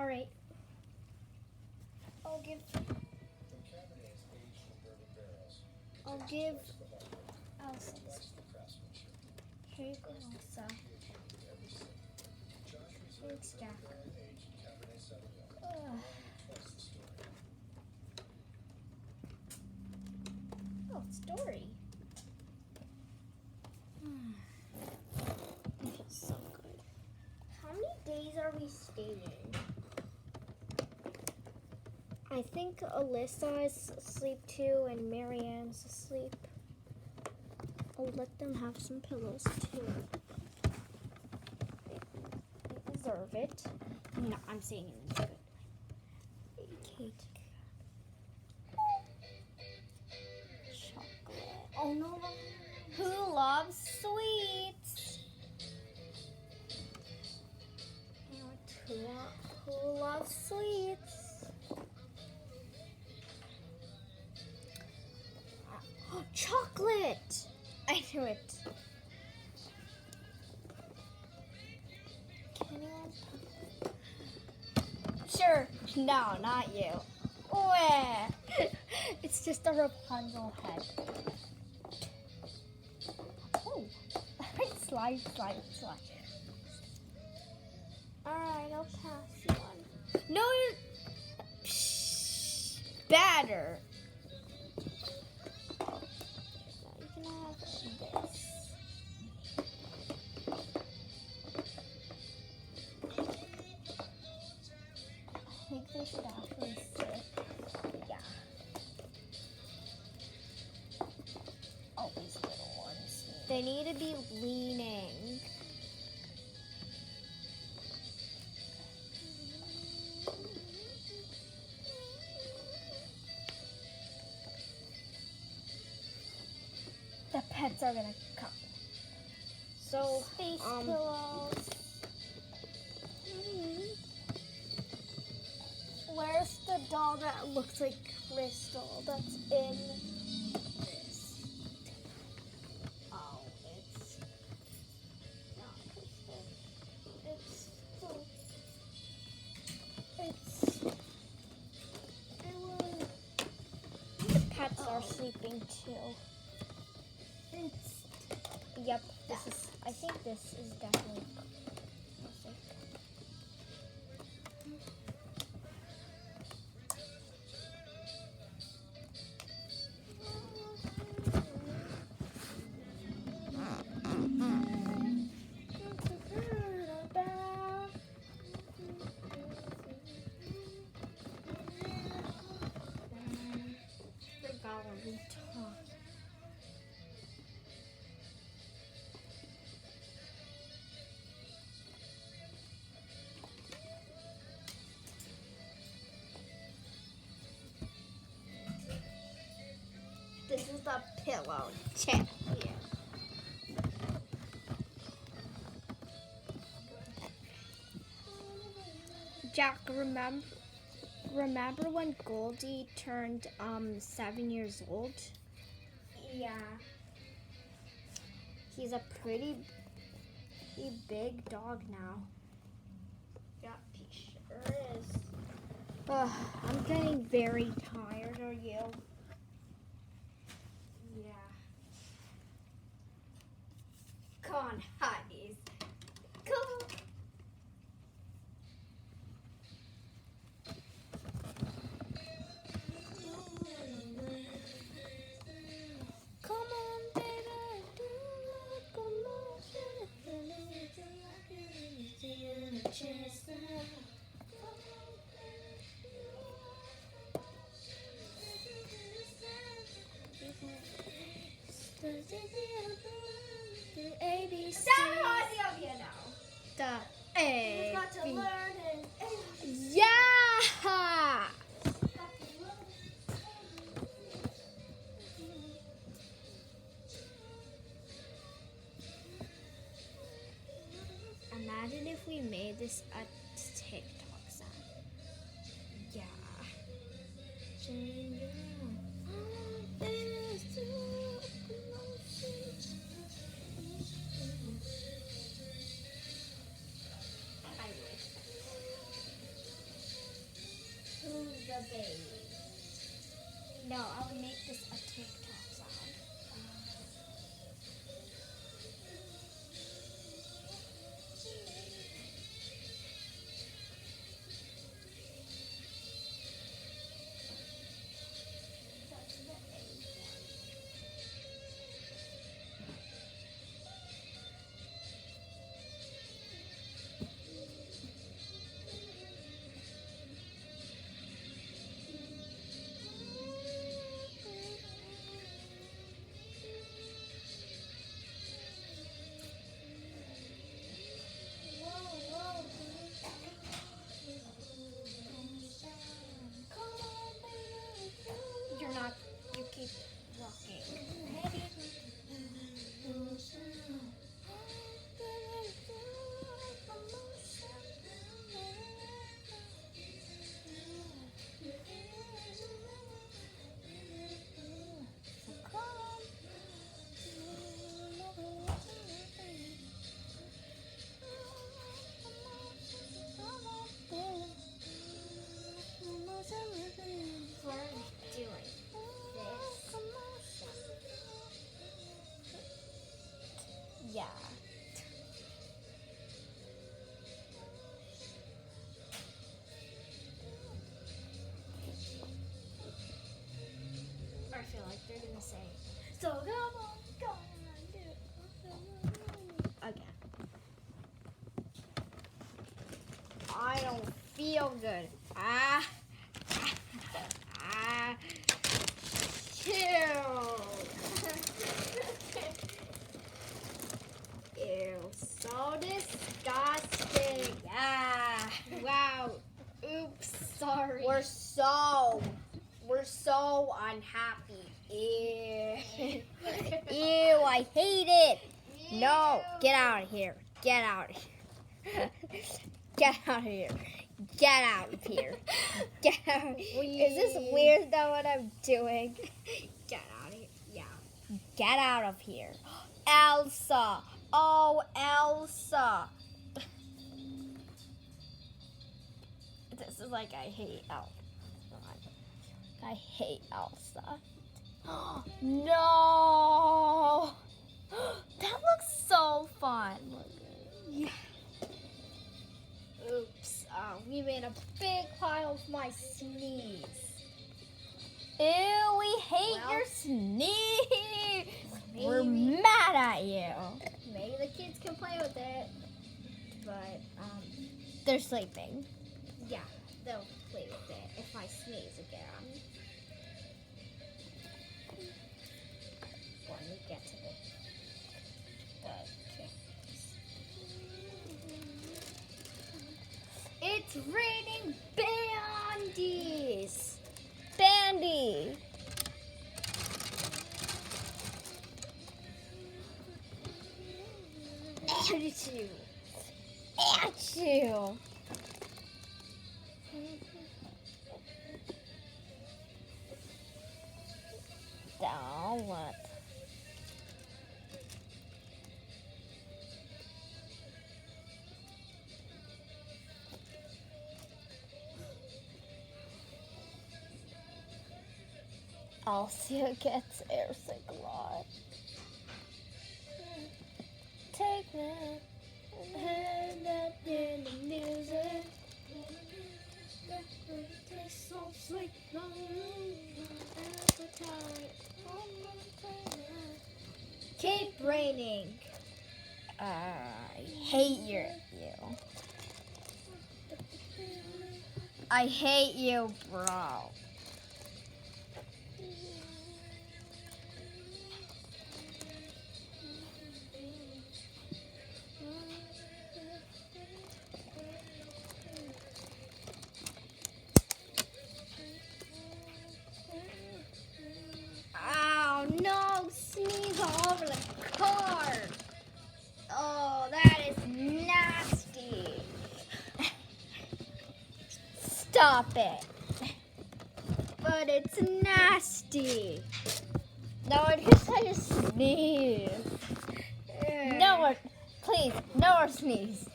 All right. I'll give Elsa this. Here you go, Elsa. Thanks, Jack. Oh, story. It feels so good. How many days are we staying? I think Alyssa is asleep too, and Marianne's asleep. I'll let them have some pillows too. They deserve it. No, I'm saying it in a good way. Kate. Chocolate. Oh no. Who loves sweets? Who loves sweets? Chocolate! I knew it. Can anyone? Sure. No, not you. Wah. It's just a Rapunzel head. Oh. Slide. Alright, I'll pass you on. No, you're... Psh, batter. You can have this. I think they should actually sit. Yeah. Oh, these little ones. They need to be leaning. The pets are gonna come. So, space pillows. Where's the doll that looks like Crystal that's in this? Oh, it's not Crystal. The pets are sleeping too. Yep, I think this is definitely music. Forgot what we talked. This is the pillow champion. Jack, remember when Goldie turned 7 years old? Yeah. He's a pretty big dog now. Yeah, he sure is. I'm getting very tired. Are you? Yeah. Come on, hotties. Come on. Come on, baby. Do ABC. The A. You've got to learn it. Yeah. Imagine if we made this a TikTok sound. Yeah. I wish. the baby. No, I'll make this a TikTok sound. That's the baby. You're not, you keep walking. We're doing this. Yeah. I feel like they're gonna say, so come on, come on, do it. Again. I don't feel good. Ew, so disgusting. Wow. Oops, sorry. We're so unhappy. Ew. Ew, I hate it. Ew. No, get out of here. Get out of here. Get out of here. Get out of here. Get out. Is this weird though what I'm doing? Get out of here. Yeah. Get out of here. Elsa. Oh, Elsa. This is like I hate Elsa. I hate Elsa. No. That looks so fun. Yeah. Oops, we made a big pile of my sneeze. Ew, we hate your sneeze. We're mad at you. Maybe the kids can play with it, but they're sleeping. Yeah, they'll play with it if I sneeze again. When we get to it. It's raining bandies. Bandy. Achoo. Achoo. Down what? Elsa gets airsick a lot. Take me hand up in the music. Tastes so sweet, no appetite. Keep raining. I hate you. I hate you, bro. Oh no, sneeze all over the car. Oh, that is nasty. Stop it. But it's nasty. No one can say a sneeze. No one, please, no more sneeze.